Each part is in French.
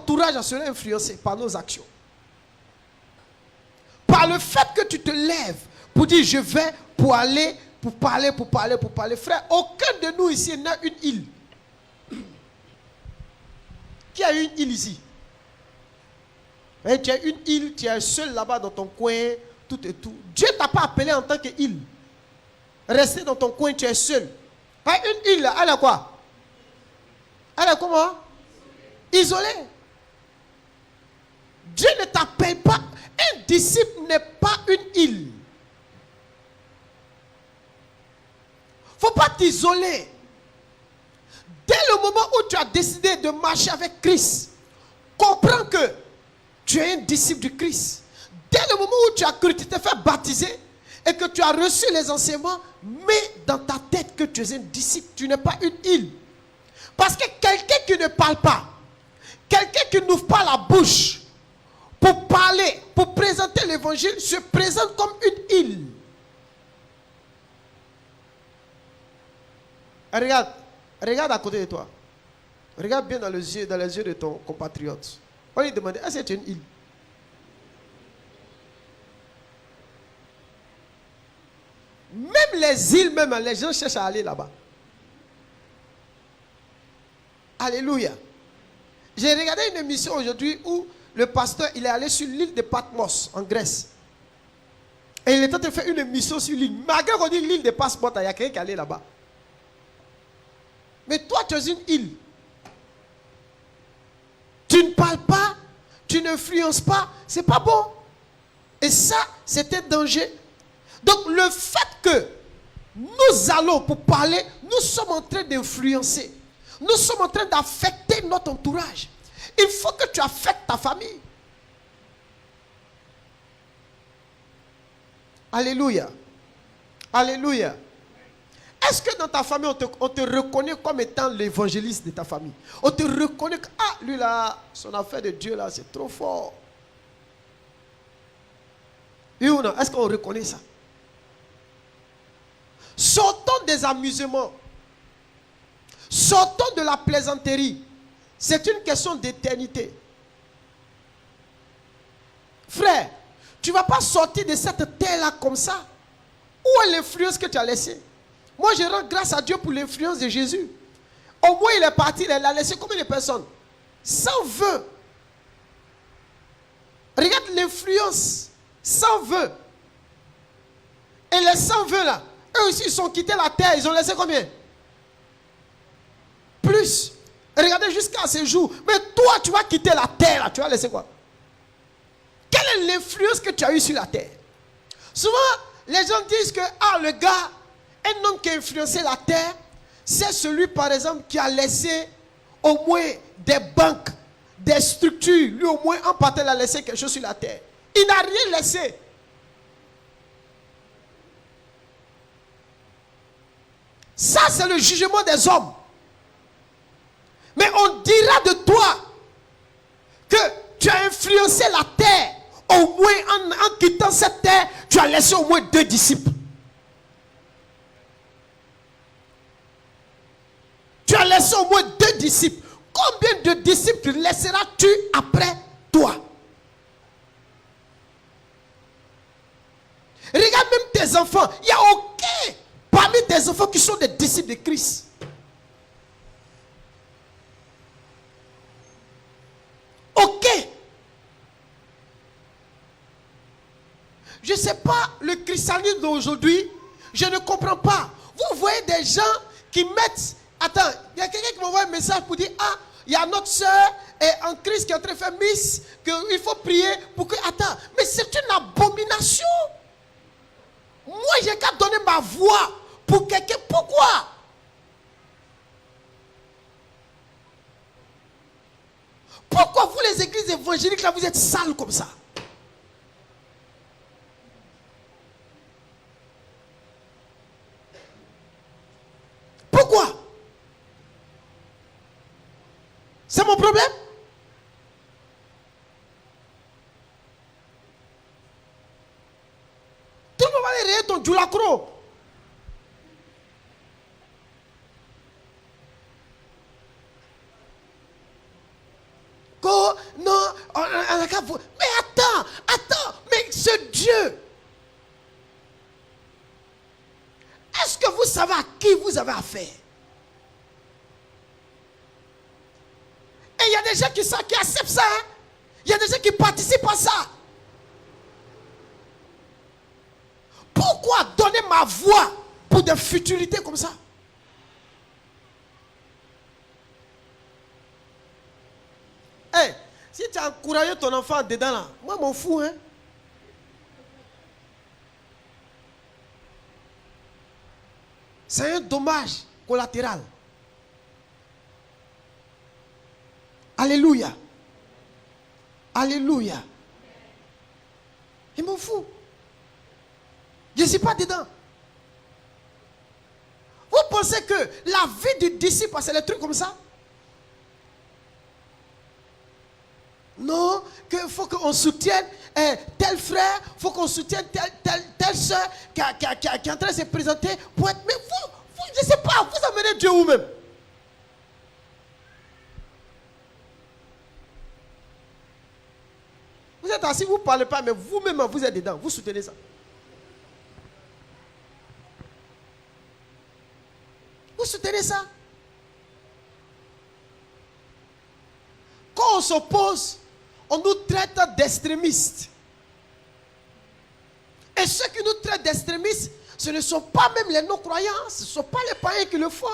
entourage sera influencé par nos actions. Par le fait que tu te lèves pour dire je vais pour aller, pour parler. Frère, aucun de nous ici n'a une île. Qui a une île ici? Tu as une île, tu es seul là-bas dans ton coin, tout et tout. Dieu ne t'a pas appelé en tant qu'île. Rester dans ton coin, tu es seul. Pas une île, elle a quoi? Elle est comment? Isolée. Dieu ne t'appelle pas. Un disciple n'est pas une île. Il ne faut pas t'isoler. Dès le moment où tu as décidé de marcher avec Christ, comprends que tu es un disciple du Christ. Dès le moment où tu as cru, tu t'es fait baptiser et que tu as reçu les enseignements, mets dans ta tête que tu es un disciple. Tu n'es pas une île. Parce que quelqu'un qui ne parle pas, quelqu'un qui n'ouvre pas la bouche pour parler, pour présenter l'évangile, se présente comme une île. Regarde à côté de toi. Regarde bien dans les yeux de ton compatriote. On lui demande, est-ce que tu es une île? Même les îles, même les gens cherchent à aller là-bas. Alléluia. J'ai regardé une émission aujourd'hui où le pasteur il est allé sur l'île de Patmos en Grèce. Et il est en train de faire une émission sur l'île. Malgré qu'on dit l'île de Patmos, il y a quelqu'un qui est allé là-bas. Mais toi, tu es une île. Tu ne parles pas, tu n'influences pas, c'est pas bon. Et ça, c'est un danger. Donc, le fait que nous allons pour parler, nous sommes en train d'influencer. Nous sommes en train d'affecter notre entourage. Il faut que tu affectes ta famille. Alléluia. Alléluia. Est-ce que dans ta famille, on te reconnaît comme étant l'évangéliste de ta famille? On te reconnaît que, lui là, son affaire de Dieu là, c'est trop fort. Oui ou non? Est-ce qu'on reconnaît ça? Sortons des amusements. Sortons de la plaisanterie. C'est une question d'éternité. Frère, tu ne vas pas sortir de cette terre-là comme ça. Où est l'influence que tu as laissée? Moi, je rends grâce à Dieu pour l'influence de Jésus. Au moins, il est parti, il a laissé combien de personnes? 120. Regarde l'influence. 120. Et les 120 là, eux aussi, ils ont quitté la terre. Ils ont laissé combien? Plus. Regardez jusqu'à ce jour. Mais toi, tu vas quitter la terre là. Tu vas laisser quoi? Quelle est l'influence que tu as eue sur la terre? Souvent, les gens disent que, le gars, un homme qui a influencé la terre, c'est celui, par exemple, qui a laissé au moins des banques, des structures. Lui, au moins, en partant, il a laissé quelque chose sur la terre. Il n'a rien laissé. Ça, c'est le jugement des hommes. Mais on dira de toi que tu as influencé la terre. Au moins, en quittant cette terre, tu as laissé au moins 2 disciples. Tu as laissé au moins 2 disciples. Combien de disciples laisseras-tu après toi? Regarde même tes enfants. Il n'y a aucun parmi tes enfants qui sont des disciples de Christ. Ok. Je ne sais pas, le christianisme d'aujourd'hui, je ne comprends pas. Vous voyez des gens qui mettent... Attends, il y a quelqu'un qui m'envoie un message pour dire, il y a notre soeur en Christ qui est en train de faire miss, qu'il faut prier pour que... Attends, mais c'est une abomination. Moi, j'ai qu'à donner ma voix pour quelqu'un. Pourquoi? Pourquoi vous, les églises évangéliques, là, vous êtes sales comme ça? Pourquoi? C'est mon problème? Tout le monde va aller réveiller ton djoulacro. Mais attends, mais ce Dieu, est-ce que vous savez à qui vous avez affaire? Et il y a des gens qui acceptent ça. Hein? Il y a des gens qui participent à ça. Pourquoi donner ma voix pour des futilités comme ça? Hey, si tu as encouragé ton enfant dedans là, moi m'en fous. Hein? C'est un dommage collatéral. Alléluia. Alléluia. Il m'en fout. Je ne suis pas dedans. Vous pensez que la vie du disciple, c'est des trucs comme ça? Non, qu'il faut qu'on soutienne tel frère, il faut qu'on soutienne telle soeur qui est en train de se présenter pour être... Mais vous je ne sais pas, vous amenez Dieu vous-même. Vous êtes assis, vous ne parlez pas, mais vous-même, vous êtes dedans, vous soutenez ça. Vous soutenez ça. Quand on s'oppose, on nous traite d'extrémistes. Et ceux qui nous traitent d'extrémistes, ce ne sont pas même les non-croyants, ce ne sont pas les païens qui le font.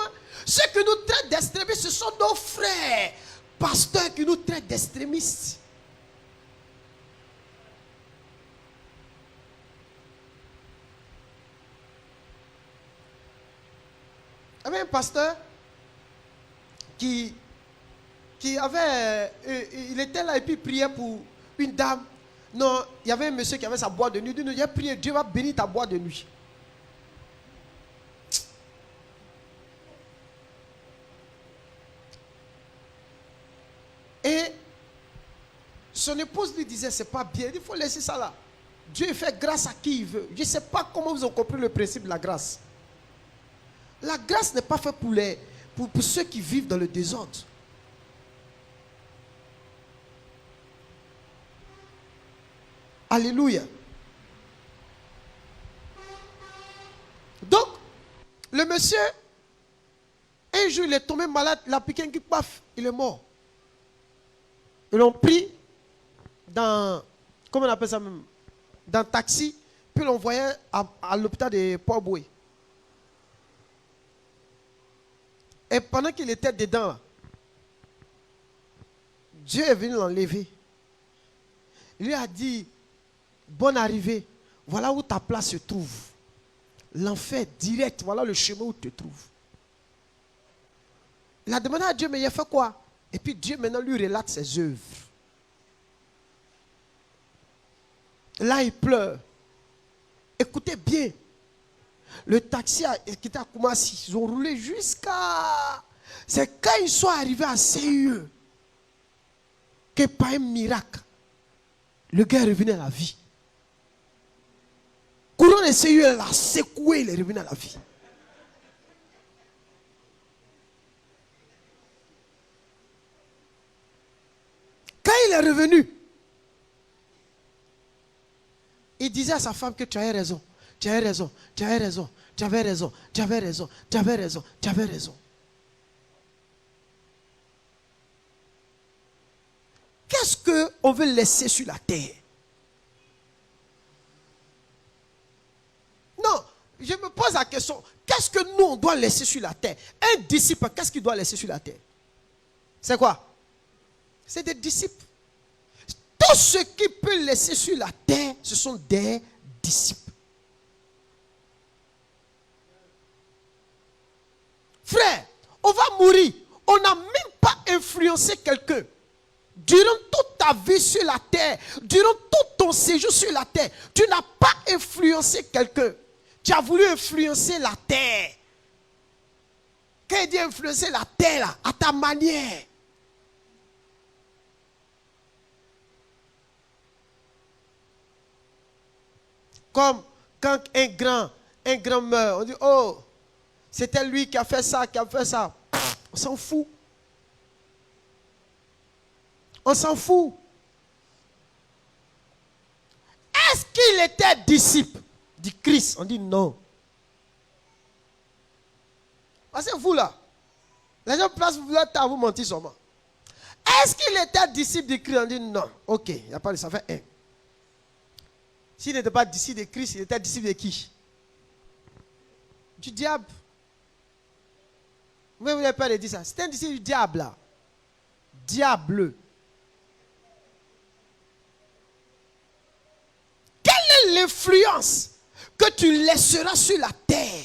Ceux qui nous traitent d'extrémistes, ce sont nos frères, pasteurs qui nous traitent d'extrémistes. Il y avait un pasteur qui avait, il était là et puis il priait pour une dame. Non, il y avait un monsieur qui avait sa boîte de nuit. Il dit, prié, Dieu va bénir ta boîte de nuit. Et son épouse lui disait, c'est pas bien, il faut laisser ça là. Dieu fait grâce à qui il veut. Je ne sais pas comment vous avez compris le principe de la grâce. La grâce n'est pas faite pour ceux qui vivent dans le désordre. Alléluia. Donc, le monsieur, un jour, il est tombé malade, il a piqué un coup, paf, il est mort. Ils l'ont pris dans, comment on appelle ça même, dans un taxi, puis l'ont envoyé à l'hôpital de Port-Boué. Et pendant qu'il était dedans, Dieu est venu l'enlever. Il lui a dit, bonne arrivée, voilà où ta place se trouve. L'enfer direct, voilà le chemin où tu te trouves. Il a demandé à Dieu, mais il a fait quoi? Et puis Dieu maintenant lui relate ses œuvres. Là, il pleure. Écoutez bien. Le taxi qui était à Koumassi, ils ont roulé jusqu'à... C'est quand ils sont arrivés à CIE que par un miracle, le gars est revenu à la vie. Courant de CIE l'a secoué, il est revenu à la vie. Quand il est revenu, il disait à sa femme que tu avais raison. Tu avais raison, tu avais raison, tu avais raison, tu avais raison, tu avais raison, tu avais raison. Qu'est-ce qu'on veut laisser sur la terre? Non, je me pose la question, qu'est-ce que nous on doit laisser sur la terre? Un disciple, qu'est-ce qu'il doit laisser sur la terre? C'est quoi? C'est des disciples. Tout ce qu'il peut laisser sur la terre, ce sont des disciples. Frère, on va mourir. On n'a même pas influencé quelqu'un. Durant toute ta vie sur la terre, durant tout ton séjour sur la terre, tu n'as pas influencé quelqu'un. Tu as voulu influencer la terre. Quand il dit influencer la terre, là, à ta manière. Comme quand un grand meurt, on dit, oh, c'était lui qui a fait ça, qui a fait ça. On s'en fout. On s'en fout. qu'il était disciple du Christ? On dit non. Parce que vous là, les gens placent leur temps à vous mentir seulement. Est-ce qu'il était disciple de Christ? On dit non. Ok, il n'y a pas de ça. Fait un. S'il n'était pas disciple de Christ, il était disciple de qui? Du diable. Vous n'avez pas dit ça. C'est un disciple du diable là. Diable. Quelle est l'influence que tu laisseras sur la terre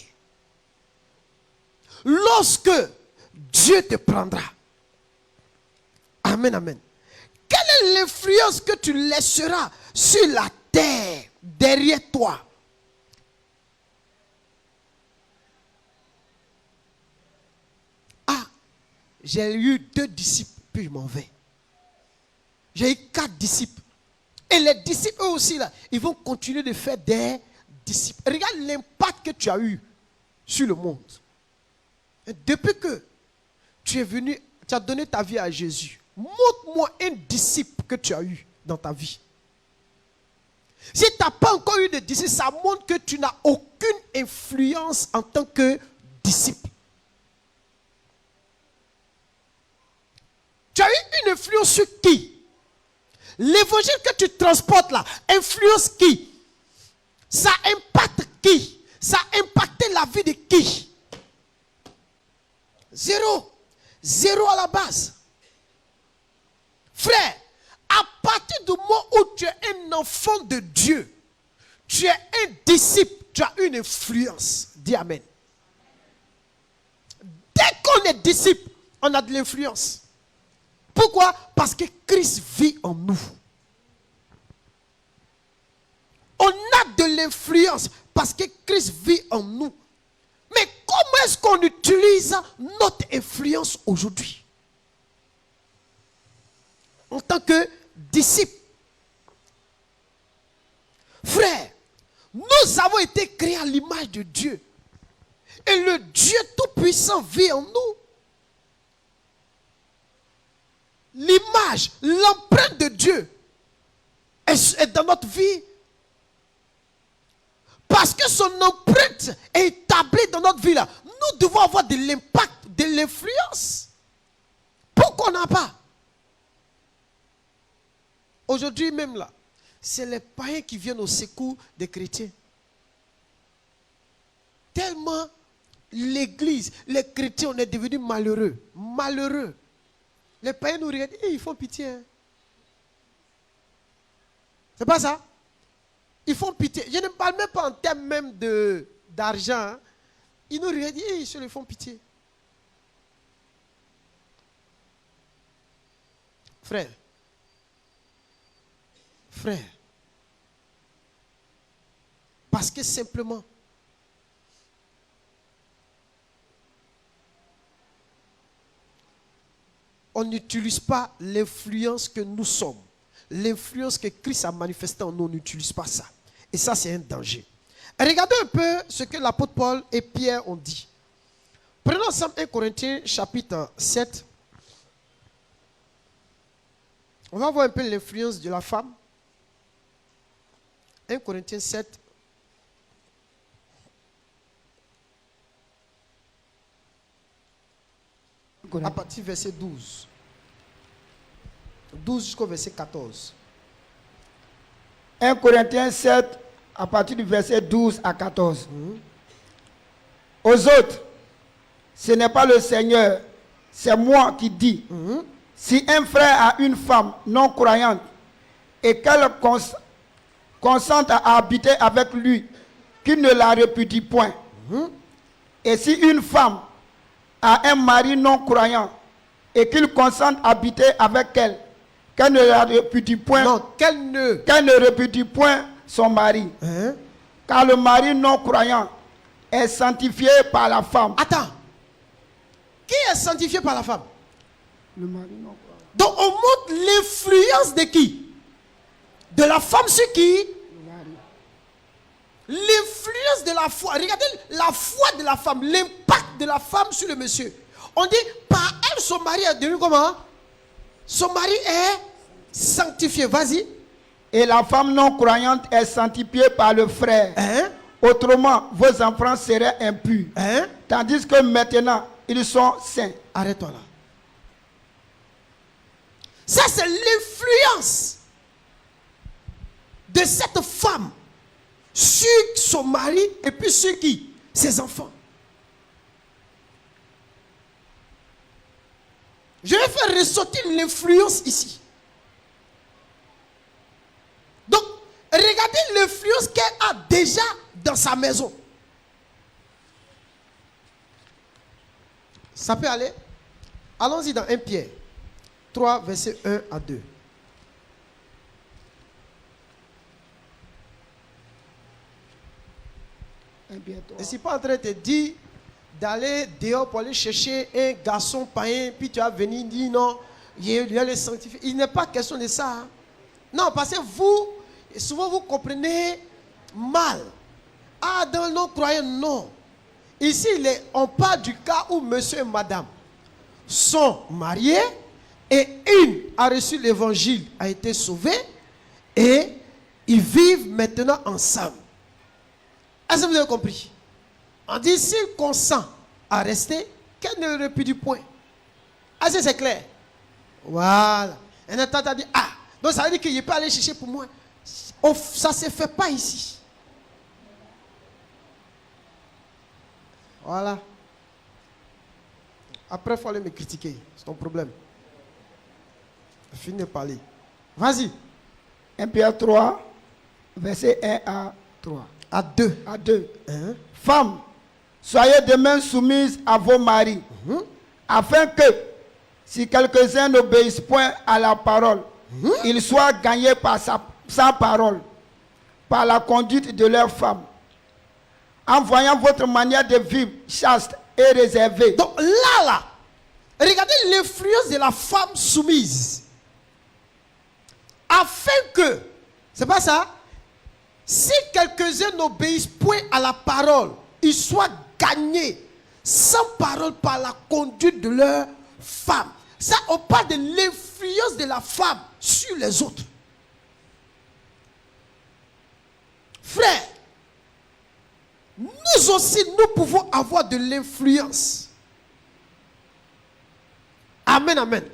lorsque Dieu te prendra? Amen, amen. Quelle est l'influence que tu laisseras sur la terre derrière toi? Ah, j'ai eu 2 disciples, puis je m'en vais. J'ai eu 4 disciples. Et les disciples, eux aussi, là, ils vont continuer de faire des disciples. Regarde l'impact que tu as eu sur le monde. Et depuis que tu es venu, tu as donné ta vie à Jésus, montre-moi un disciple que tu as eu dans ta vie. Si tu n'as pas encore eu de disciple, ça montre que tu n'as aucune influence en tant que disciple. Tu as eu une influence sur qui? L'évangile que tu transportes là, influence qui? Ça impacte qui? Ça a impacté la vie de qui? Zéro. Zéro à la base. Frère, à partir du moment où tu es un enfant de Dieu, tu es un disciple, tu as une influence. Dis amen. Dès qu'on est disciple, on a de l'influence. Pourquoi? Parce que Christ vit en nous. On a de l'influence parce que Christ vit en nous. Mais comment est-ce qu'on utilise notre influence aujourd'hui? En tant que disciple. Frère, nous avons été créés à l'image de Dieu. Et le Dieu Tout-Puissant vit en nous. L'image, l'empreinte de Dieu est dans notre vie. Parce que son empreinte est établie dans notre vie là. Nous devons avoir de l'impact, de l'influence. Pourquoi on n'a pas? Aujourd'hui même là, c'est les païens qui viennent au secours des chrétiens. Tellement l'église, les chrétiens, on est devenus malheureux. Malheureux. Les païens nous regardent, ils font pitié. Hein. C'est pas ça? Ils font pitié. Je ne parle même pas en termes même d'argent. Hein. Ils nous regardent, ils se les font pitié. Frère. Frère. Parce que simplement, on n'utilise pas l'influence que nous sommes. L'influence que Christ a manifestée en nous, on n'utilise pas ça. Et ça, c'est un danger. Regardez un peu ce que l'apôtre Paul et Pierre ont dit. Prenons ensemble 1 Corinthiens chapitre 7. On va voir un peu l'influence de la femme. 1 Corinthiens 7. À partir du verset 12. 12 jusqu'au verset 14. 1 Corinthiens 7, à partir du verset 12 à 14. Aux autres, ce n'est pas le Seigneur, c'est moi qui dis. Si un frère a une femme non croyante et qu'elle consente à habiter avec lui, qu'il ne la répudie point. Et si une femme a un mari non croyant et qu'il consente à habiter avec elle, qu'elle ne la répudie point. Non, qu'elle ne répudie point son mari. Car le mari non croyant est sanctifié par la femme. Attends. Qui est sanctifié par la femme? Le mari non croyant. Donc on montre l'influence de qui? De la femme sur qui? Le mari. L'influence de la foi. Regardez la foi de la femme, l'impact de la femme sur le monsieur. On dit, par elle, son mari est devenu comment? Son mari est sanctifié. Vas-y. et la femme non croyante est sanctifiée par le frère. Hein? Autrement, vos enfants seraient impurs. Hein? Tandis que maintenant, ils sont saints. Arrête-toi là. Ça, c'est l'influence de cette femme sur son mari et puis sur qui? Ses enfants. Je vais faire ressortir l'influence ici. Donc, regardez l'influence qu'elle a déjà dans sa maison. Ça peut aller? Allons-y dans 1 Pierre 3, versets 1 à 2. Je ne suis pas en train de te dire d'aller dehors pour aller chercher un garçon païen, puis tu vas venir dire non, il y a le sanctifié. Il n'est pas question de ça. Hein. Non, parce que vous, souvent vous comprenez mal. Ah, dans le non-croyant, non. Ici, on parle du cas où monsieur et madame sont mariés et une a reçu l'évangile, a été sauvée et ils vivent maintenant ensemble. Est-ce que vous avez compris? On dit s'il consent à rester, qu'elle ne le répudie point. Est-ce que c'est clair? Voilà. Et Nathan a dit, ah, donc ça veut dire qu'il peut aller chercher pour moi. Oh, ça ne se fait pas ici. Voilà. Après, il faut aller me critiquer. C'est ton problème. Finis de parler. Vas-y. 1 Pierre 3, verset 1 à 3. À 2. À 2. Hein? Femmes, soyez demain soumises à vos maris, afin que, si quelques-uns n'obéissent point à la parole, ils soient gagnés par sa parole, par la conduite de leurs femmes, en voyant votre manière de vivre chaste et réservée. Donc là, regardez l'influence de la femme soumise. Afin que, c'est pas ça? Si quelques-uns n'obéissent point à la parole, ils soient gagnés sans parole par la conduite de leur femme. Ça, on parle de l'influence de la femme sur les autres. Frère, nous aussi, nous pouvons avoir de l'influence. Amen, amen.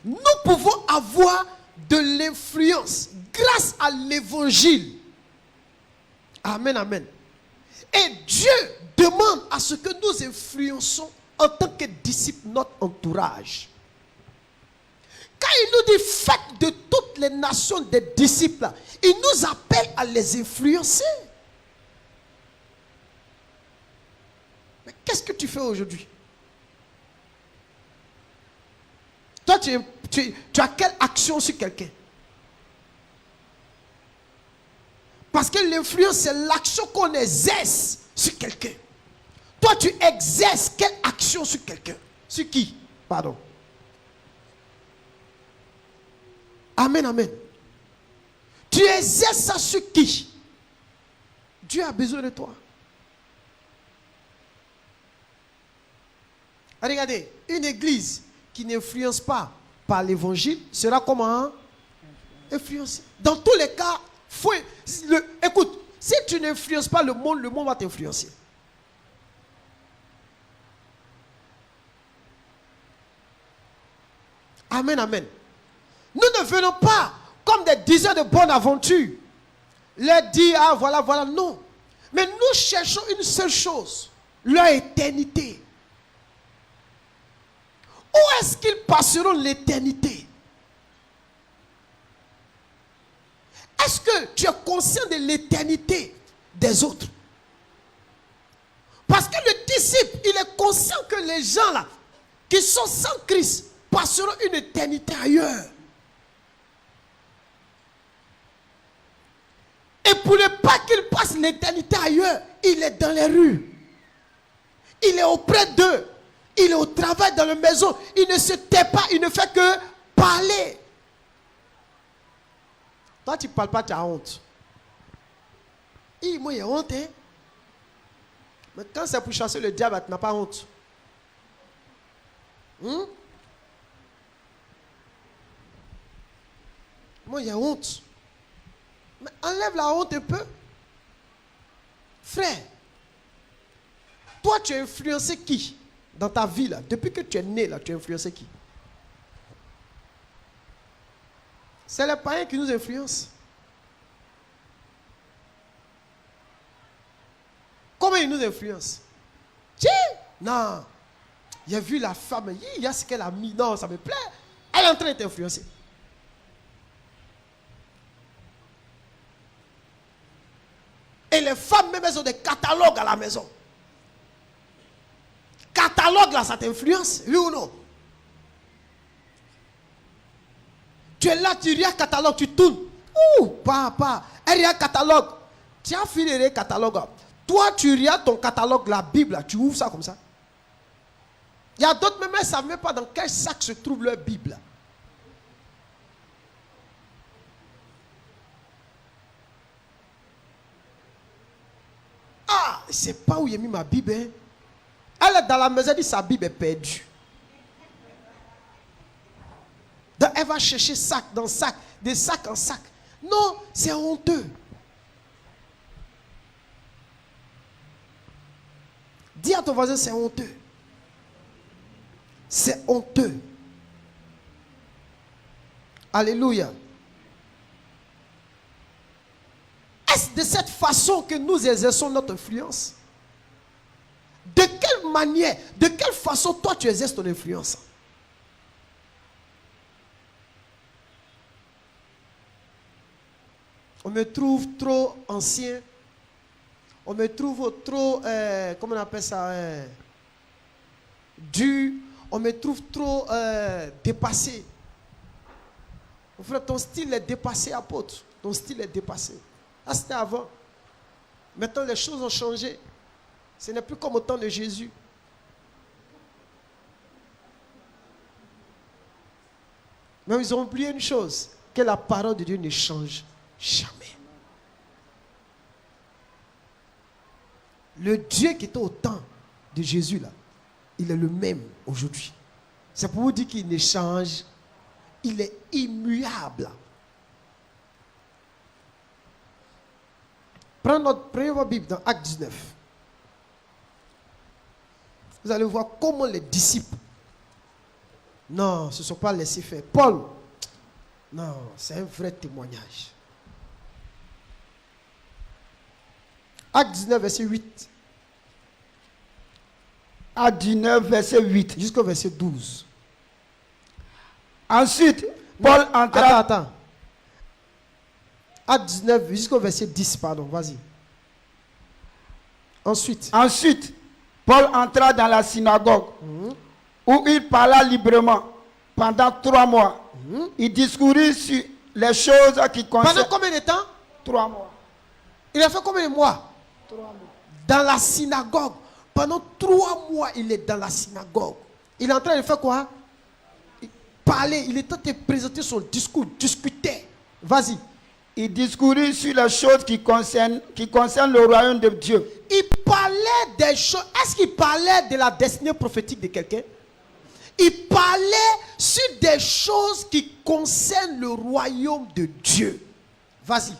Nous pouvons avoir de l'influence grâce à l'évangile. Amen, amen. Et Dieu demande à ce que nous influençons en tant que disciples notre entourage. Quand il nous dit faites de toutes les nations des disciples, il nous appelle à les influencer. Mais qu'est-ce que tu fais aujourd'hui? Toi, tu as quelle action sur quelqu'un? Parce que l'influence, c'est l'action qu'on exerce sur quelqu'un. Toi, tu exerces quelle action sur quelqu'un? Sur qui? Pardon. Amen, amen. Tu exerces ça sur qui? Dieu a besoin de toi. Regardez, une église qui n'influence pas par l'évangile sera comment? Influencée. Dans tous les cas, écoute, si tu n'influences pas le monde va t'influencer. Amen, amen. Nous ne venons pas comme des diseurs de bonne aventure. Leur dire, ah voilà, voilà, non. Mais nous cherchons une seule chose, leur éternité. Où est-ce qu'ils passeront l'éternité? Est-ce que tu es conscient de l'éternité des autres? Parce que le disciple, il est conscient que les gens là, qui sont sans Christ, passeront une éternité ailleurs. Et pour ne pas qu'il passe l'éternité ailleurs, il est dans les rues. Il est auprès d'eux. Il est au travail dans la maison. Il ne se tait pas, il ne fait que parler. Toi, tu ne parles pas, tu as honte. Moi, il y a honte, hein. Mais quand c'est pour chasser le diable, tu n'as pas honte. Moi, il y a honte. Mais enlève la honte un peu. Frère, toi tu as influencé qui dans ta vie là? Depuis que tu es né là, tu as influencé qui? C'est les païens qui nous influencent. Comment ils nous influencent? Tiens, non. J'ai vu la femme, il y a ce qu'elle a mis. Non, ça me plaît. Elle est en train de t'influencer. Et les femmes, même, elles ont des catalogues à la maison. Catalogue là, ça t'influence, oui ou non? Tu es là, tu regardes catalogue, tu tournes. Ouh, papa, elle regarde catalogue. Tu as fini le catalogue. Toi, tu regardes ton catalogue, la Bible, là, tu ouvres ça comme ça. Il y a d'autres, même, elles ne savent même pas dans quel sac se trouve leur Bible. Ah, je ne sais pas où j'ai mis ma Bible. Hein. Elle est dans la maison, elle dit sa Bible est perdue. Donc elle va chercher sac dans sac, des sacs en sac. Non, c'est honteux. Dis à ton voisin, c'est honteux. C'est honteux. Alléluia. Est-ce de cette façon que nous exerçons notre influence? De quelle manière, de quelle façon toi tu exerces ton influence? On me trouve trop ancien. On me trouve trop, comment on appelle ça, dur. On me trouve trop dépassé. Mon frère, ton style est dépassé, apôtre. Ton style est dépassé. Ah, c'était avant. Maintenant, les choses ont changé. Ce n'est plus comme au temps de Jésus. Mais ils ont oublié une chose, que la parole de Dieu ne change jamais. Le Dieu qui était au temps de Jésus, là, il est le même aujourd'hui. C'est pour vous dire qu'il ne change. Il est immuable. Prenez votre Bible dans Acte 19. Vous allez voir comment les disciples, non, ce ne sont pas laissés faire. Paul, non, c'est un vrai témoignage. Acte 19, verset 8. Acte 19, verset 8. Jusqu'au verset 12. Ensuite, Paul entra. Attends. Acte 19, jusqu'au verset 10, pardon, vas-y. Ensuite, Paul entra dans la synagogue où il parla librement pendant 3 mois. Il discourait sur les choses qui concernent. pendant combien de temps? 3 mois. Il a fait combien de mois? 3 mois. Dans la synagogue. Pendant 3 mois, il est dans la synagogue. Il est en train de faire quoi? Parler. Il est en train de présenter son discours, discuter. Vas-y. Il discourait sur les choses qui concernent le royaume de Dieu. Il parlait des choses. Est-ce qu'il parlait de la destinée prophétique de quelqu'un? Il parlait sur des choses qui concernent le royaume de Dieu. Vas-y.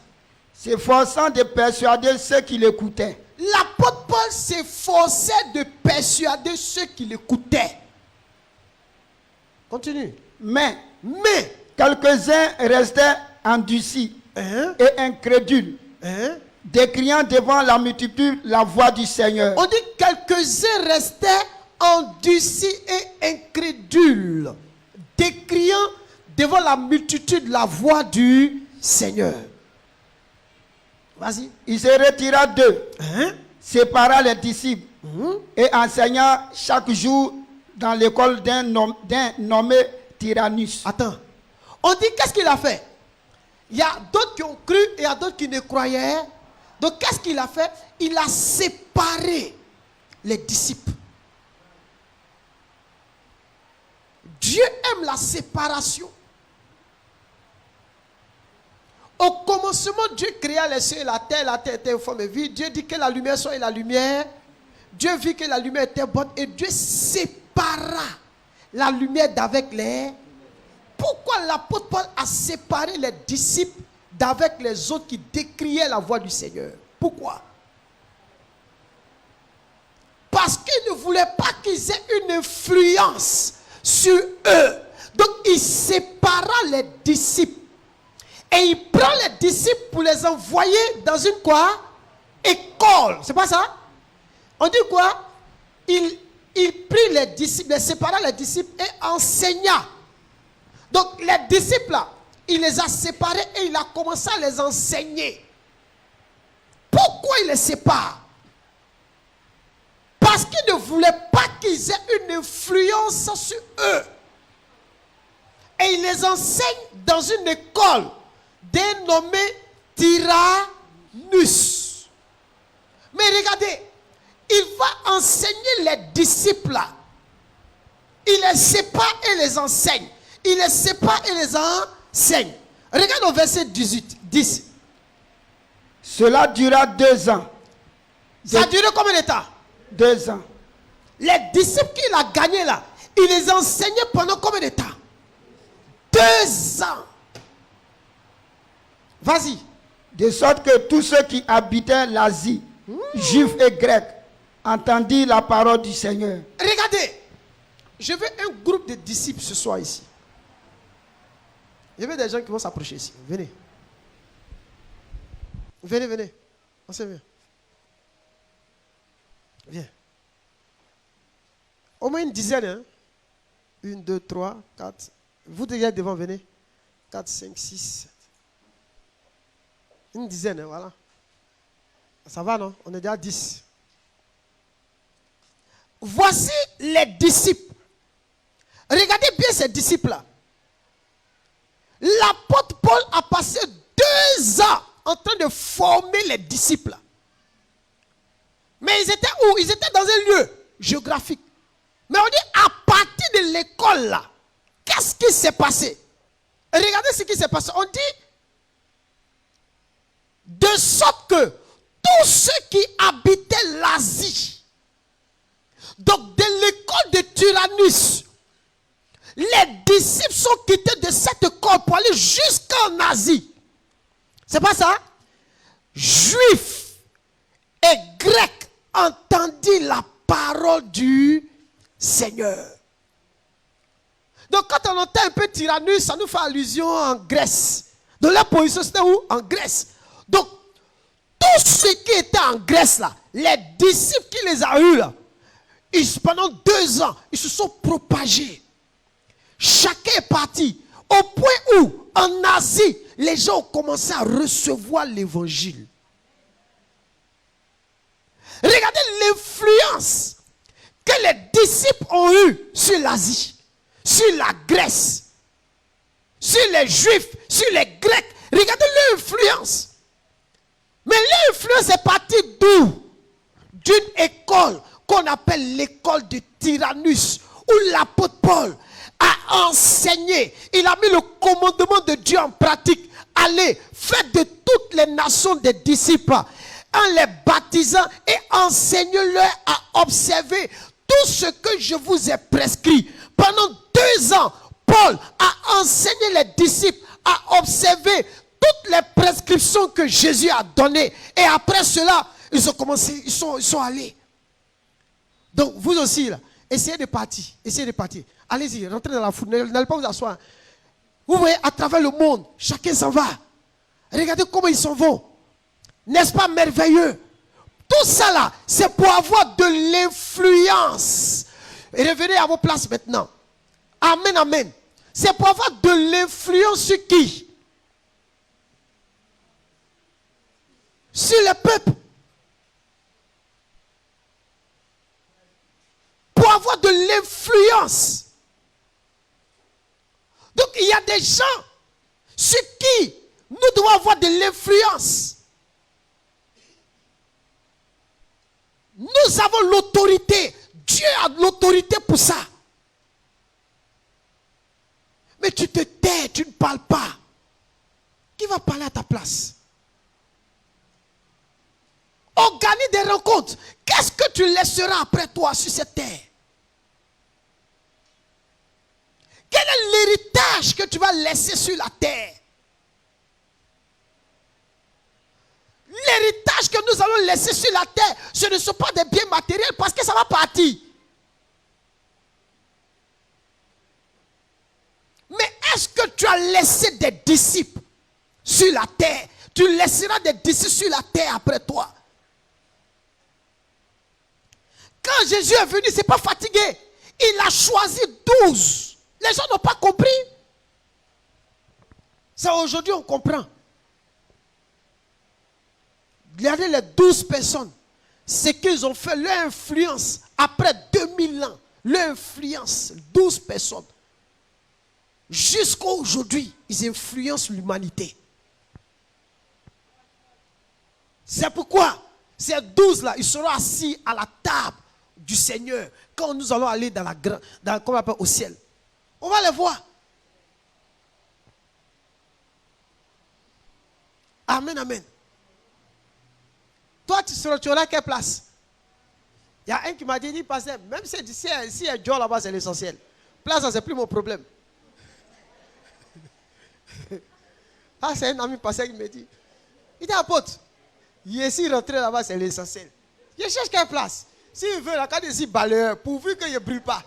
S'efforçant de persuader ceux qui l'écoutaient. L'apôtre Paul s'efforçait de persuader ceux qui l'écoutaient. Continue. Mais quelques-uns restaient endurcis et incrédules, décriant devant la multitude la voix du Seigneur. On dit quelques-uns restaient endurcis et incrédules, décriant devant la multitude la voix du Seigneur. Vas-y. Il se retira d'eux, sépara les disciples et enseigna chaque jour dans l'école d'un nommé Tyrannus. Attends. On dit qu'est-ce qu'il a fait? Il y a d'autres qui ont cru et il y a d'autres qui ne croyaient. Donc qu'est-ce qu'il a fait? Il a séparé les disciples. Dieu aime la séparation. Au commencement, Dieu créa les cieux et la terre était forme vide. Dieu dit que la lumière soit et la lumière. Dieu vit que la lumière était bonne et Dieu sépara la lumière d'avec les. Pourquoi l'apôtre Paul a séparé les disciples d'avec les autres qui décriaient la voix du Seigneur. Pourquoi? Parce qu'il ne voulait pas qu'ils aient une influence sur eux. Donc il sépara les disciples. Et il prend les disciples pour les envoyer dans une quoi? École. C'est pas ça? On dit quoi? Il prit les disciples, il sépara les disciples et enseigna. Donc les disciples là, il les a séparés et il a commencé à les enseigner. Pourquoi il les sépare? Parce qu'il ne voulait pas qu'ils aient une influence sur eux. Et il les enseigne dans une école dénommée Tyrannus. Mais regardez, il va enseigner les disciples là. Il les sépare et les enseigne. Il les sépare et les enseigne. Regarde au verset 10. Cela dura 2 ans. Ça a duré combien de temps? 2 ans. Les disciples qu'il a gagnés là, il les enseignait pendant combien de temps? 2 ans. Vas-y. De sorte que tous ceux qui habitaient l'Asie, juifs et grecs, entendirent la parole du Seigneur. Regardez, je veux un groupe de disciples ce soir ici. Je veux des gens qui vont s'approcher ici. Venez. Venez. On se vient. Viens. Au moins une dizaine. Hein? 1, 2, 3, 4. Vous déjà devant, venez. 4, 5, 6, 7. Une dizaine, hein, voilà. Ça va, non? On est déjà 10. Voici les disciples. Regardez bien ces disciples-là. L'apôtre Paul a passé 2 ans en train de former les disciples. Mais ils étaient où? Ils étaient dans un lieu géographique. Mais on dit à partir de l'école là, qu'est-ce qui s'est passé? Regardez ce qui s'est passé. On dit de sorte que tous ceux qui habitaient l'Asie, donc de l'école de Tyrannus, les disciples sont quittés de cette école pour aller jusqu'en Asie. C'est pas ça? Juifs et Grecs entendirent la parole du Seigneur. Donc quand on entend un peu Tyrannus, ça nous fait allusion en Grèce. Donc la position c'était où? En Grèce. Donc tous ceux qui étaient en Grèce là, les disciples qui les a eus là, pendant 2 ans, ils se sont propagés. Chacun est parti au point où en Asie, les gens ont commencé à recevoir l'évangile. Regardez l'influence que les disciples ont eue sur l'Asie, sur la Grèce, sur les Juifs, sur les Grecs. Regardez l'influence. Mais l'influence est partie d'où? D'une école qu'on appelle l'école de Tyrannus, où l'apôtre Paul a enseigné. Il a mis le commandement de Dieu en pratique. Allez, faites de toutes les nations des disciples, en les baptisant et enseignez-leur à observer tout ce que je vous ai prescrit. Pendant 2 ans, Paul a enseigné les disciples à observer toutes les prescriptions que Jésus a données. Et après cela, ils ont commencé, ils sont allés. Donc vous aussi, là, essayez de partir. Allez-y, rentrez dans la foule, n'allez pas vous asseoir. Vous voyez, à travers le monde, chacun s'en va. Regardez comment ils s'en vont. N'est-ce pas merveilleux? Tout ça là, c'est pour avoir de l'influence. Et revenez à vos places maintenant. Amen, amen. C'est pour avoir de l'influence sur qui? Sur le peuple. Pour avoir de l'influence. Donc il y a des gens sur qui nous devons avoir de l'influence. Nous avons l'autorité. Dieu a l'autorité pour ça. Mais tu te tais, tu ne parles pas. Qui va parler à ta place? Organise des rencontres. Qu'est-ce que tu laisseras après toi sur cette terre? Quel est l'héritage que tu vas laisser sur la terre? nous allons laisser sur la terre, ce ne sont pas des biens matériels parce que ça va partir. Mais est-ce que tu as laissé des disciples sur la terre? Tu laisseras des disciples sur la terre après toi. Quand Jésus est venu, ce n'est pas fatigué. Il a choisi 12. Les gens n'ont pas compris. C'est aujourd'hui on comprend. Regardez les 12 personnes. Ce qu'ils ont fait, leur influence, après 2000 ans, leur influence, 12 personnes. Jusqu'à aujourd'hui, ils influencent l'humanité. C'est pourquoi ces 12-là, ils seront assis à la table du Seigneur quand nous allons aller dans comment on appelle, au ciel. On va les voir. Amen, amen. Toi, tu auras à quelle place? Il y a un qui m'a dit, pasteur, même si il y a Dieu là-bas, c'est l'essentiel. Place, ça, c'est plus mon problème. Ah, c'est un ami pasteur qui me dit, il dit, apôtre, ici, rentrer là-bas, c'est l'essentiel. Je cherche quelle place. S'il veut, la carte ici, balayeur, pourvu qu'il ne brûle pas.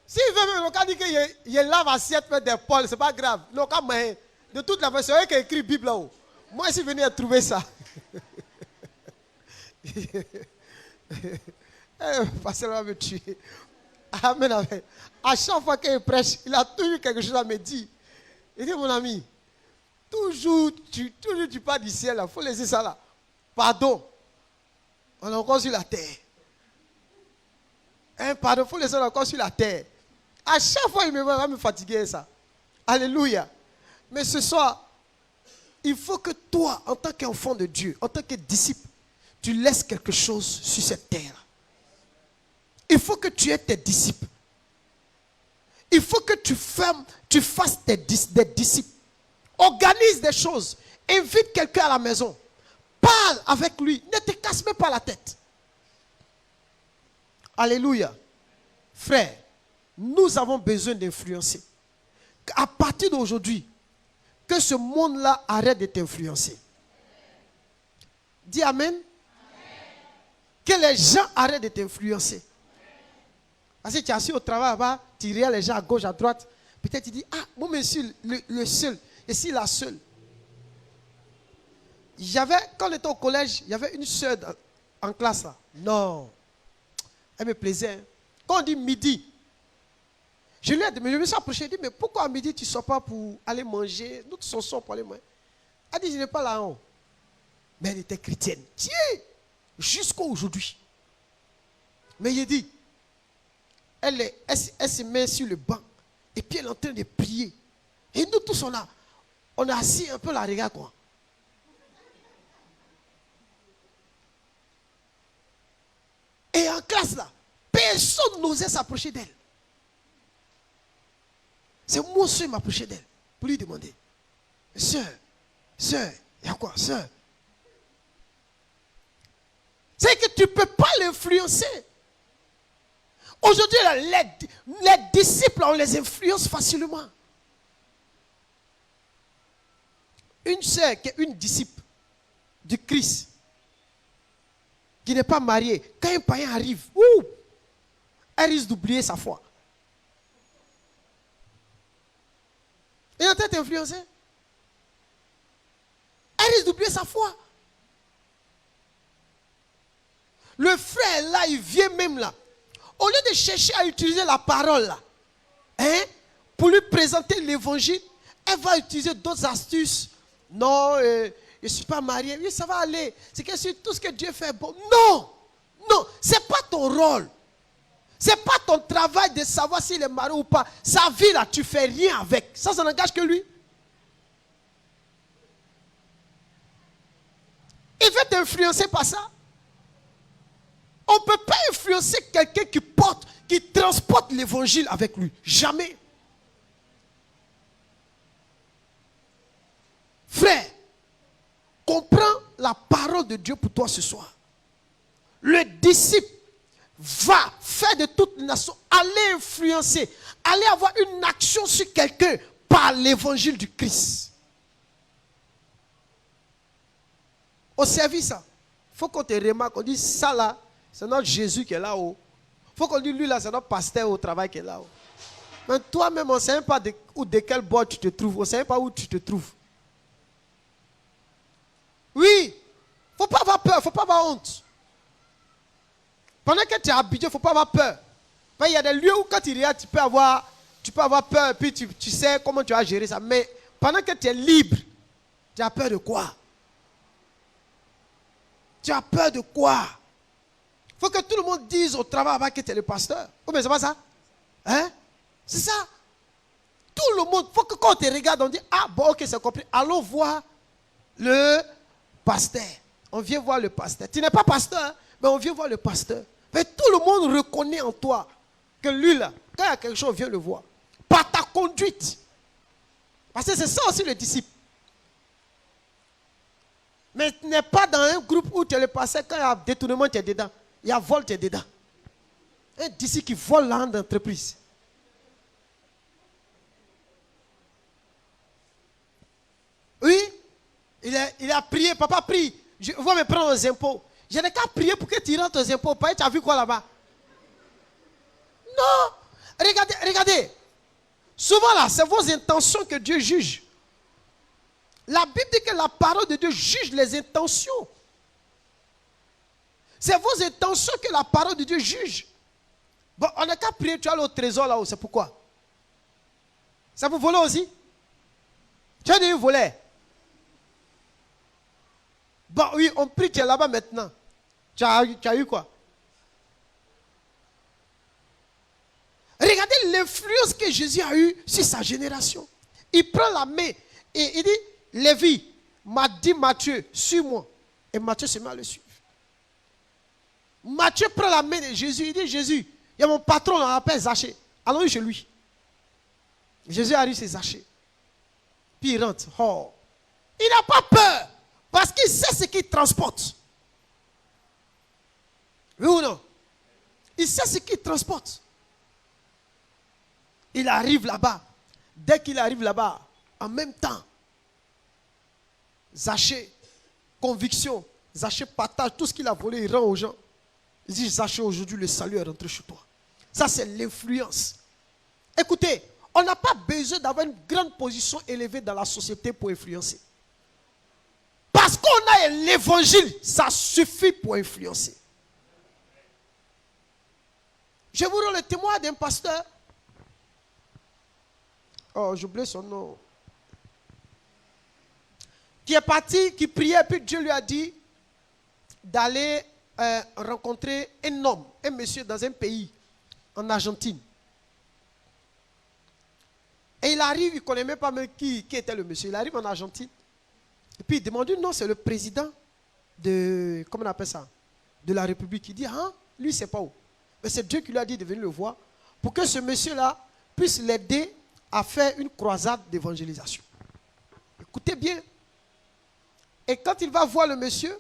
S'il veut, même, on dit qu'il lave assiette, fait des poils, c'est pas grave. Non, quand même, de toute la façon, il y a écrit Bible là-haut. Moi, je suis venu à trouver ça. Pasteur va me tuer. Amen, amen. À chaque fois qu'il prêche, il a toujours quelque chose à me dire. Il dit, mon ami, toujours tu parles du ciel, il faut laisser ça là. Pardon, on est encore sur la terre. Pardon, il faut laisser encore sur la terre. À chaque fois, il va me fatiguer ça. Alléluia. Mais ce soir, il faut que toi, en tant qu'enfant de Dieu, en tant que disciple, tu laisses quelque chose sur cette terre. Il faut que tu aies tes disciples. Il faut que tu fasses des disciples. Organise des choses. Invite quelqu'un à la maison. Parle avec lui. Ne te casse même pas la tête. Alléluia. Frère, nous avons besoin d'influencer. À partir d'aujourd'hui, que ce monde-là arrête de t'influencer. Dis amen. Que les gens arrêtent de t'influencer. Parce que tu es assis au travail là-bas, tu regardes les gens à gauche, à droite. Peut-être tu dis, ah, moi, monsieur, le seul. Et si la seule. Quand on était au collège, il y avait une soeur en classe là. Non. Elle me plaisait. Quand on dit midi, je me suis approché, je lui ai dit, mais pourquoi à midi tu ne sors pas pour aller manger? Nous tous sortons pour aller manger. Elle dit, je n'ai pas là-haut. Mais elle était chrétienne. Tiens, jusqu'à aujourd'hui. Mais il dit, elle se met sur le banc. Et puis elle est en train de prier. Et nous tous, on a assis un peu la regarde quoi. Et en classe là, personne n'osait s'approcher d'elle. C'est moi seul qui m'approchais d'elle pour lui demander, sœur, il y a quoi, sœur? C'est que tu ne peux pas l'influencer. Aujourd'hui, les disciples, on les influence facilement. Une sœur qui est une disciple du Christ, qui n'est pas mariée, quand un païen arrive, elle risque d'oublier sa foi. Elle est en train d'influencer. Elle risque d'oublier sa foi. Le frère là, il vient même là. Au lieu de chercher à utiliser la parole là, pour lui présenter l'évangile, elle va utiliser d'autres astuces. Non, je ne suis pas marié. Oui, ça va aller. C'est que sur tout ce que Dieu fait bon. Non, ce n'est pas ton rôle. Ce n'est pas ton travail de savoir s'il est marié ou pas. Sa vie là, tu ne fais rien avec. Ça n'engage que lui. Il veut t'influencer par ça. On ne peut pas influencer quelqu'un qui transporte l'évangile avec lui. Jamais. Frère, comprends la parole de Dieu pour toi ce soir. Le disciple va faire de toute nation, aller influencer, aller avoir une action sur quelqu'un par l'évangile du Christ. au service, il faut qu'on te remarque, on dit ça là, c'est notre Jésus qui est là-haut. Il faut qu'on dise lui là, c'est notre pasteur au travail qui est là-haut. Mais toi-même, on ne sait même pas de quel bord tu te trouves, on ne sait même pas où tu te trouves. Oui, il ne faut pas avoir peur, il ne faut pas avoir honte. Pendant que tu es habitué, il ne faut pas avoir peur. Il y a des lieux où quand tu regardes, tu peux avoir peur, et puis tu sais comment tu vas gérer ça. Mais pendant que tu es libre, tu as peur de quoi? Tu as peur de quoi? Il faut que tout le monde dise au travail que tu es le pasteur. Oh, mais c'est pas ça? Hein? C'est ça. Tout le monde, il faut que quand on te regarde, on dit, ah bon, ok, c'est compris. Allons voir le pasteur. On vient voir le pasteur. Tu n'es pas pasteur, hein, mais on vient voir le pasteur. Mais tout le monde reconnaît en toi que lui là, quand il y a quelque chose, on vient le voir. Par ta conduite. Parce que c'est ça aussi le disciple. Mais tu n'es pas dans un groupe où tu es le pasteur, quand il y a détournement, tu es dedans. Il y a vol, tu es dedans. Un disciple qui vole l'argent d'entreprise. Oui, il a prié, papa prie. Je vais me prendre aux impôts. Je n'ai qu'à prier pour que tu rentres aux impôts. Tu as vu quoi là-bas? Non. Regardez. Souvent là, c'est vos intentions que Dieu juge. La Bible dit que la parole de Dieu juge les intentions. C'est vos intentions que la parole de Dieu juge. Bon, on n'a qu'à prier, tu as le trésor là-haut. C'est pourquoi? Ça vous voler aussi? Tu as dit voler. Bon, oui, on prie, tu es là-bas maintenant. Tu as eu quoi? Regardez l'influence que Jésus a eue sur sa génération. Il prend la main et il dit, Lévi m'a dit Matthieu, suis-moi. Et Matthieu se met à le suivre. Matthieu prend la main de Jésus, il dit, Jésus, il y a mon patron, on l'appelle Zachée. Allons chez lui. Jésus arrive chez Zachée. Puis il rentre. Oh. Il n'a pas peur. Parce qu'il sait ce qu'il transporte. Oui ou non? Il sait ce qu'il transporte. Il arrive là-bas. Dès qu'il arrive là-bas, en même temps, Zachée, conviction, Zachée partage tout ce qu'il a volé, il rend aux gens. Il dit, Zachée, aujourd'hui, le salut est rentré chez toi. Ça, c'est l'influence. Écoutez, on n'a pas besoin d'avoir une grande position élevée dans la société pour influencer. Parce qu'on a l'évangile, ça suffit pour influencer. Je vous rends le témoin d'un pasteur. Oh, j'oublie son nom. Qui est parti, qui priait, puis Dieu lui a dit d'aller rencontrer un homme, un monsieur dans un pays, en Argentine. Et il arrive, il ne connaît même pas même qui était le monsieur. Il arrive en Argentine. Et puis il demande, non, c'est le président de, comment on appelle ça, de la République. Il dit, ah, lui, c'est pas où. Mais c'est Dieu qui lui a dit de venir le voir pour que ce monsieur-là puisse l'aider à faire une croisade d'évangélisation. Écoutez bien. Et quand il va voir le monsieur,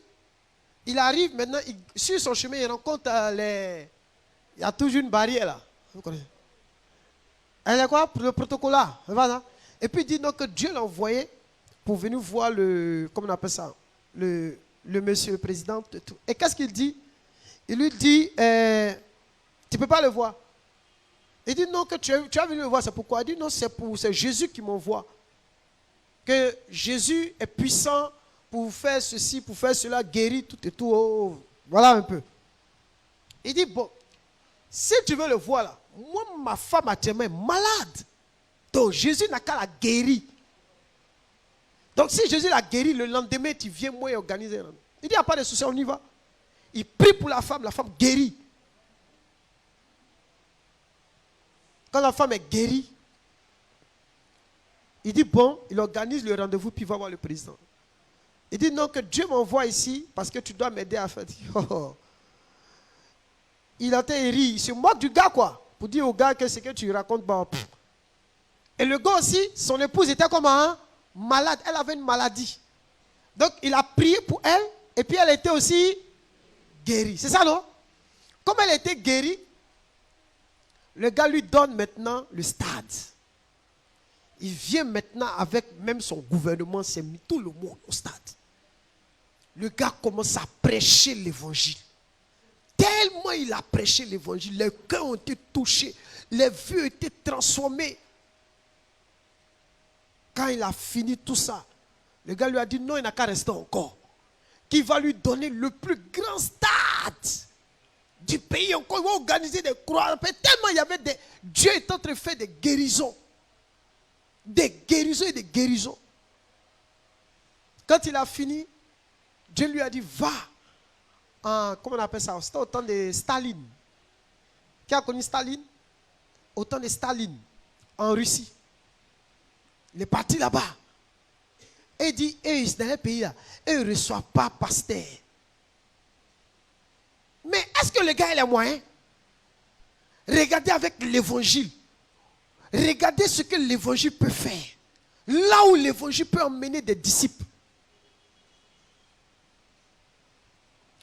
il arrive maintenant, sur son chemin, il rencontre il y a toujours une barrière là. Vous connaissez? Elle est quoi? Le protocole là. Et puis il dit donc que Dieu l'a envoyé pour venir voir comment on appelle ça, le monsieur, le président. Et qu'est-ce qu'il dit? Il lui dit, tu ne peux pas le voir. Il dit non, que tu as venu le voir, c'est pourquoi? Il dit non, c'est Jésus qui m'envoie. Que Jésus est puissant pour faire ceci, pour faire cela, guérir tout et tout. Oh, voilà un peu. Il dit bon, si tu veux le voir là, moi, ma femme actuellement est malade. Donc Jésus n'a qu'à la guérir. Donc si Jésus l'a guéri, le lendemain, tu viens, moi, et organiser. Il dit, il n'y a pas de souci, on y va. Il prie pour la femme guérit. Quand la femme est guérie, il dit, bon, il organise le rendez-vous, puis il va voir le président. Il dit, non, que Dieu m'envoie ici, parce que tu dois m'aider à faire. Oh. Il entend et rit, il se moque du gars, quoi, pour dire au gars que ce que tu racontes, bah, et le gars aussi, son épouse était comme un malade, elle avait une maladie. Donc, il a prié pour elle, et puis elle était aussi guérie. C'est ça, non? Comme elle était guérie, le gars lui donne maintenant le stade. Il vient maintenant avec même son gouvernement, c'est mis tout le monde au stade. Le gars commence à prêcher l'évangile. Tellement il a prêché l'évangile, les cœurs ont été touchés, les vies ont été transformées. Quand il a fini tout ça, le gars lui a dit non, il n'a qu'à rester encore. Qu'il va lui donner le plus grand stade du pays encore. Il va organiser des croix. Tellement il y avait des... Dieu est en train de faire des guérisons. Des guérisons et des guérisons. Quand il a fini, Dieu lui a dit va. Comment on appelle ça? C'était au temps de Staline. Qui a connu Staline? Au temps de Staline, en Russie. Il est parti là-bas. Et il dit, dans les pays-là, ils ne reçoivent pas pasteur. Mais est-ce que le gars a les moyens? Regardez avec l'évangile. Regardez ce que l'évangile peut faire. Là où l'évangile peut emmener des disciples.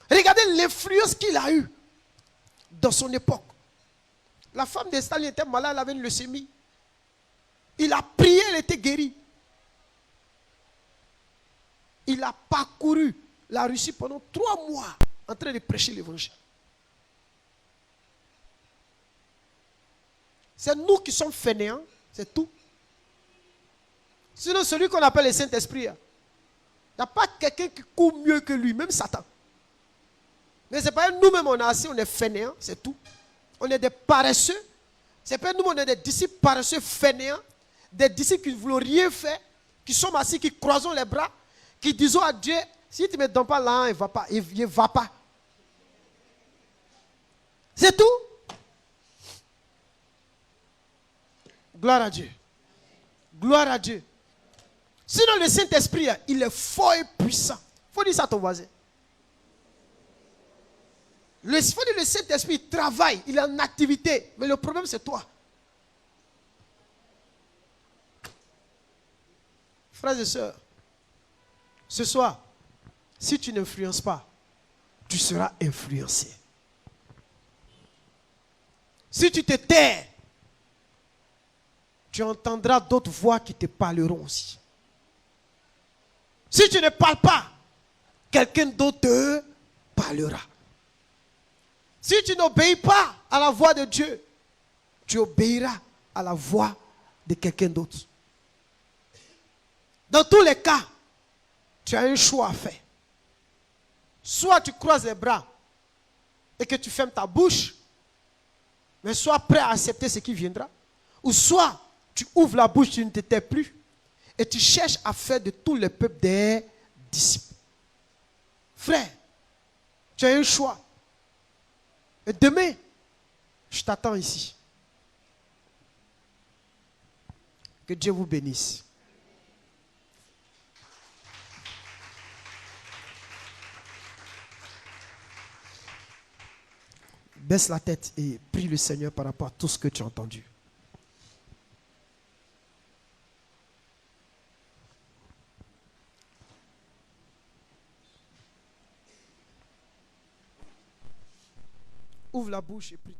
Regardez l'influence qu'il a eue dans son époque. La femme de Staline était malade, elle avait une leucémie. Il a prié, elle était guérie. Il a parcouru la Russie pendant 3 mois en train de prêcher l'évangile. C'est nous qui sommes fainéants, c'est tout. Sinon, celui qu'on appelle le Saint-Esprit, il n'y a pas quelqu'un qui court mieux que lui, même Satan. Mais c'est pas nous-mêmes, on est assis, on est fainéants, c'est tout. On est des paresseux. C'est pas nous, on est des disciples paresseux, fainéants. Des disciples qui ne voulaient rien faire, qui sont assis, qui croisent les bras, qui disent à Dieu, si tu ne me donnes pas là, il ne va pas. Il ne va pas. C'est tout. Gloire à Dieu. Gloire à Dieu. Sinon, le Saint-Esprit, il est fort et puissant. Il faut dire ça à ton voisin. Le Saint-Esprit travaille, il est en activité. Mais le problème, c'est toi. Frères et sœurs, ce soir, si tu n'influences pas, tu seras influencé. Si tu te tais, tu entendras d'autres voix qui te parleront aussi. Si tu ne parles pas, quelqu'un d'autre te parlera. Si tu n'obéis pas à la voix de Dieu, tu obéiras à la voix de quelqu'un d'autre. Dans tous les cas, tu as un choix à faire. Soit tu croises les bras et que tu fermes ta bouche, mais sois prêt à accepter ce qui viendra. Ou soit tu ouvres la bouche, tu ne te tais plus et tu cherches à faire de tous les peuples des disciples. Frère, tu as un choix. Et demain, je t'attends ici. Que Dieu vous bénisse. Baisse la tête et prie le Seigneur par rapport à tout ce que tu as entendu. Ouvre la bouche et prie.